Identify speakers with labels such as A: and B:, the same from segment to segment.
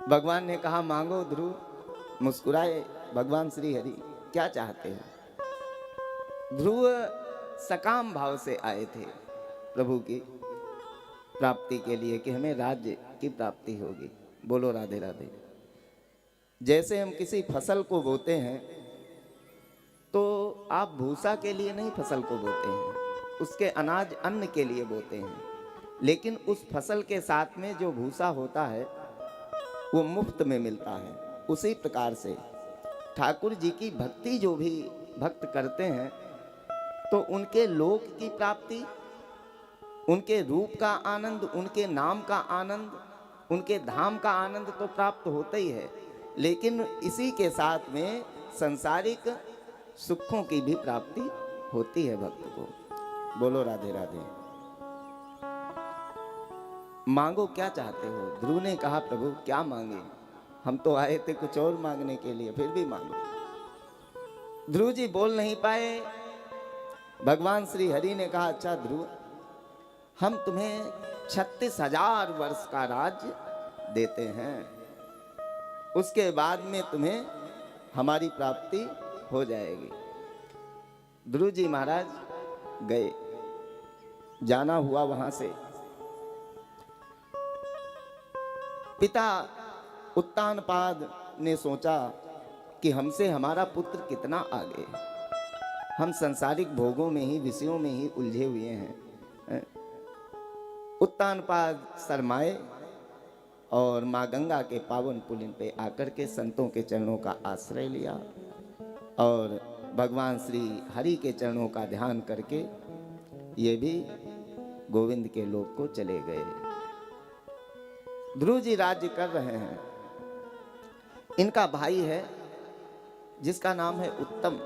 A: भगवान ने कहा मांगो ध्रुव। मुस्कुराए भगवान श्री हरि, क्या चाहते हैं? ध्रुव सकाम भाव से आए थे प्रभु की प्राप्ति के लिए कि हमें राज्य की प्राप्ति होगी। बोलो राधे राधे। जैसे हम किसी फसल को बोते हैं तो आप भूसा के लिए नहीं फसल को बोते हैं, उसके अनाज अन्न के लिए बोते हैं, लेकिन उस फसल के साथ में जो भूसा होता है वो मुफ्त में मिलता है। उसी प्रकार से ठाकुर जी की भक्ति जो भी भक्त करते हैं तो उनके लोक की प्राप्ति, उनके रूप का आनंद, उनके नाम का आनंद, उनके धाम का आनंद तो प्राप्त होता ही है, लेकिन इसी के साथ में सांसारिक सुखों की भी प्राप्ति होती है भक्त को। बोलो राधे राधे। मांगो क्या चाहते हो? ध्रुव ने कहा प्रभु क्या मांगे, हम तो आए थे कुछ और मांगने के लिए, फिर भी मांगो। ध्रुव जी बोल नहीं पाए। भगवान श्री हरि ने कहा अच्छा ध्रुव, हम तुम्हें 36,000 वर्ष का राज्य देते हैं, उसके बाद में तुम्हें हमारी प्राप्ति हो जाएगी। ध्रुव जी महाराज गए, जाना हुआ वहां से। पिता उत्तानपाद ने सोचा कि हमसे हमारा पुत्र कितना आगे, हम सांसारिक भोगों में ही, विषयों में ही उलझे हुए हैं। उत्तानपाद शर्माए और माँ गंगा के पावन पुलिन पे आकर के संतों के चरणों का आश्रय लिया और भगवान श्री हरि के चरणों का ध्यान करके ये भी गोविंद के लोक को चले गए। ध्रुव जी राज्य कर रहे हैं। इनका भाई है जिसका नाम है उत्तम।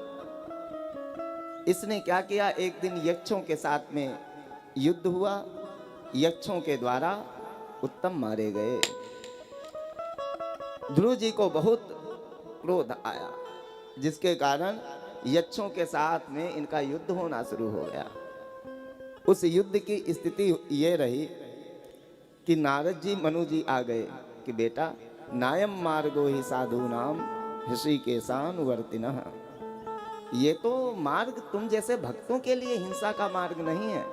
A: इसने क्या किया, एक दिन यक्षों के साथ में युद्ध हुआ, यक्षों के द्वारा उत्तम मारे गए। ध्रुव जी को बहुत क्रोध आया, जिसके कारण यक्षों के साथ में इनका युद्ध होना शुरू हो गया। उस युद्ध की स्थिति ये रही कि नारद जी मनु जी आ गए कि बेटा नायम मार्गो ही साधु नाम ऋषिकेशान वर्तिनः, ये तो मार्ग तुम जैसे भक्तों के लिए हिंसा का मार्ग नहीं है,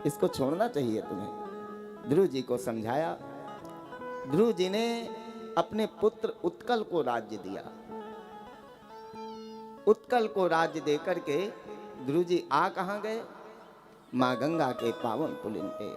A: इसको छोड़ना चाहिए तुम्हें। ध्रुव जी को समझाया। ध्रुव जी ने अपने पुत्र उत्कल को राज्य दिया। उत्कल को राज्य देकर के ध्रुव जी आ कहां गए? मां गंगा के पावन पुलिन पे।